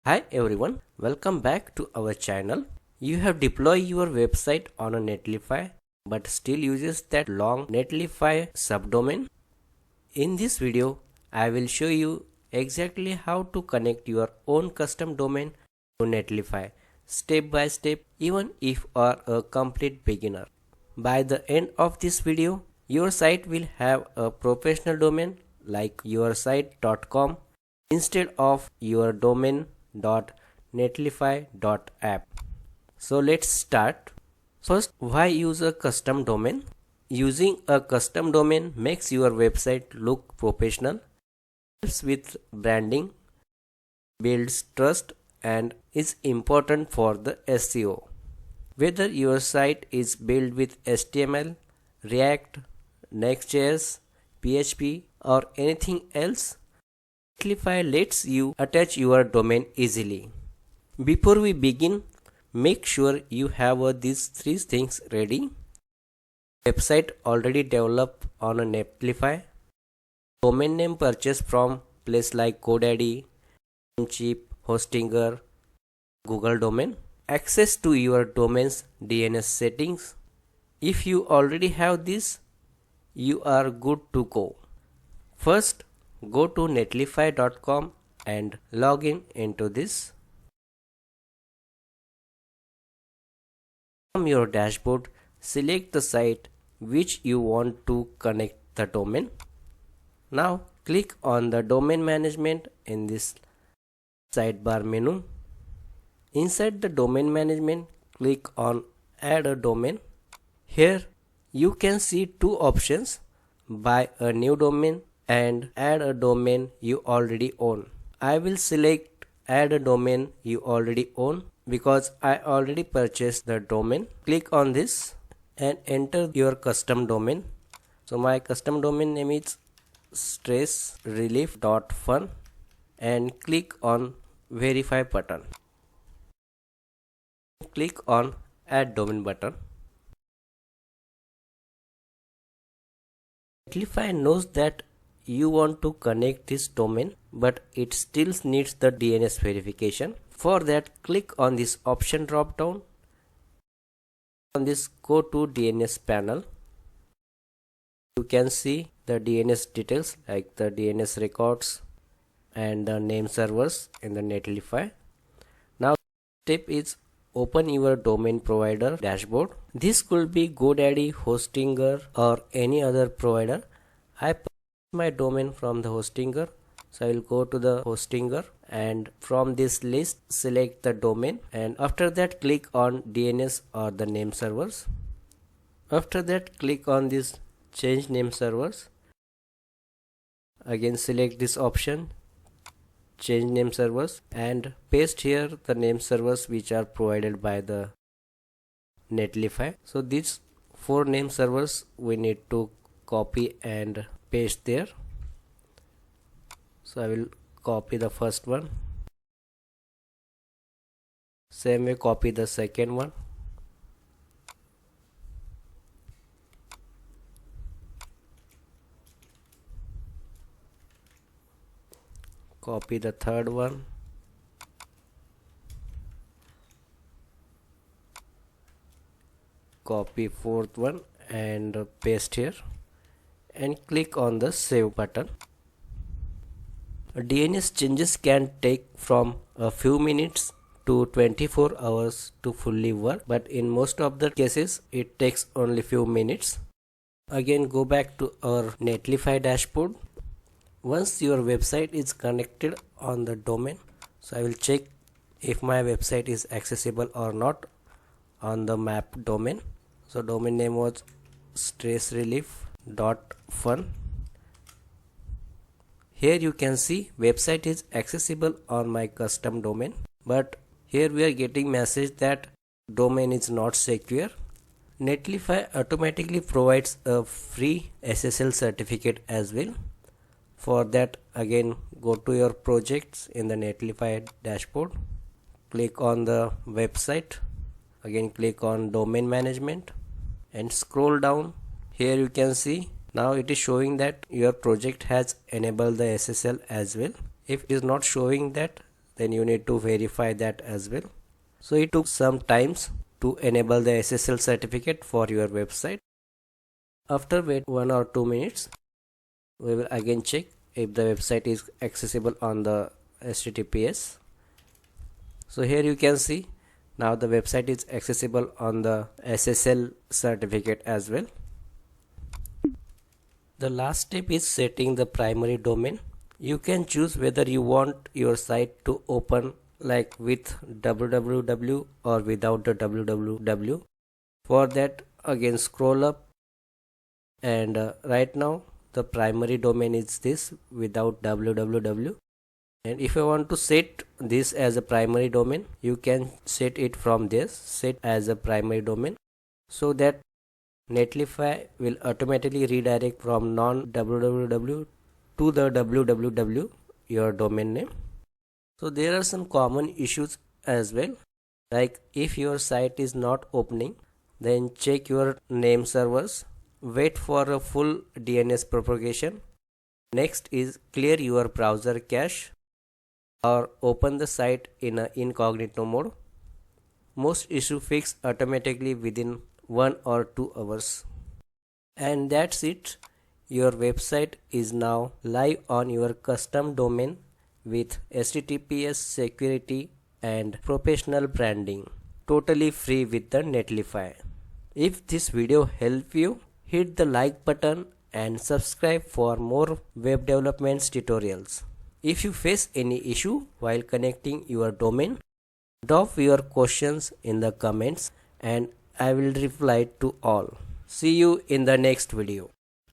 Hi everyone, welcome back to our channel. You have deployed your website on a Netlify but still uses that long Netlify subdomain. In this video, I will show you exactly how to connect your own custom domain to Netlify step by step, even if you are a complete beginner. By the end of this video, your site will have a professional domain like yoursite.com instead of your domain.netlify.app. So let's start. First, why use a custom domain? Using a custom domain makes your website look professional, helps with branding, builds trust, and is important for the SEO. Whether your site is built with HTML, React, Next.js, PHP, or anything else, Netlify lets you attach your domain easily. Before we begin, make sure you have these three things ready. Website already developed on a Netlify. Domain name purchased from place like GoDaddy, Namecheap, Hostinger, Google Domain. Access to your domain's DNS settings. If you already have this, you are good to go. First, go to netlify.com and log into this. From your dashboard, select the site which you want to connect the domain. Now click on the domain management in this sidebar menu. Inside the domain management, click on add a domain. Here you can see two options: buy a new domain and add a domain you already own. I will select add a domain you already own because I already purchased the domain. Click on this and enter your custom domain. So my custom domain name is stressrelief.fun and click on verify button. Click on add domain button. Netlify knows that you want to connect this domain, but it still needs the DNS verification. For that, click on this option drop down. On this, go to DNS panel. You can see the DNS details like the DNS records and the name servers in the Netlify. Now, step is open your domain provider dashboard. This could be GoDaddy, Hostinger, or any other provider. I purchased my domain from the Hostinger, so I will go to the Hostinger and from this list select the domain, and after that click on DNS or the name servers. After that click on this change name servers. Again select this option, change name servers, and paste here the name servers which are provided by the Netlify. So these 4 name servers we need to copy and paste there. So I will copy the first one. Same way copy the second one. Copy the third one. Copy fourth one and paste here and click on the save button. DNS changes can take from a few minutes to 24 hours to fully work, but in most of the cases it takes only few minutes. Again go back to our Netlify dashboard. Once your website is connected on the domain, so I will check if my website is accessible or not on the map domain. So domain name was stressrelief.fun. Here you can see website is accessible on my custom domain, but here we are getting message that domain is not secure. Netlify automatically provides a free SSL certificate as well. For that, again go to your projects in the Netlify dashboard, click on the website, again click on domain management and scroll down. Here you can see now it is showing that your project has enabled the SSL as well. If it is not showing that, then you need to verify that as well. So it took some times to enable the SSL certificate for your website. After wait 1 or 2 minutes, we will again check if the website is accessible on the HTTPS. So here you can see now the website is accessible on the SSL certificate as well. The last step is setting the primary domain. You can choose whether you want your site to open like with www or without the www. For that, again scroll up, and right now the primary domain is this without www. And if you want to set this as a primary domain, you can set it from this, set as a primary domain, so that Netlify will automatically redirect from non-www to the www, your domain name. So there are some common issues as well, like if your site is not opening, then check your name servers, wait for a full DNS propagation. Next is clear your browser cache or open the site in an incognito mode. Most issue fixed automatically within 1 or 2 hours. And that's it. Your website is now live on your custom domain with HTTPS security and professional branding, totally free with the Netlify. If this video helped you, hit the like button and subscribe for more web development tutorials. If you face any issue while connecting your domain, drop your questions in the comments and I will reply to all. See you in the next video.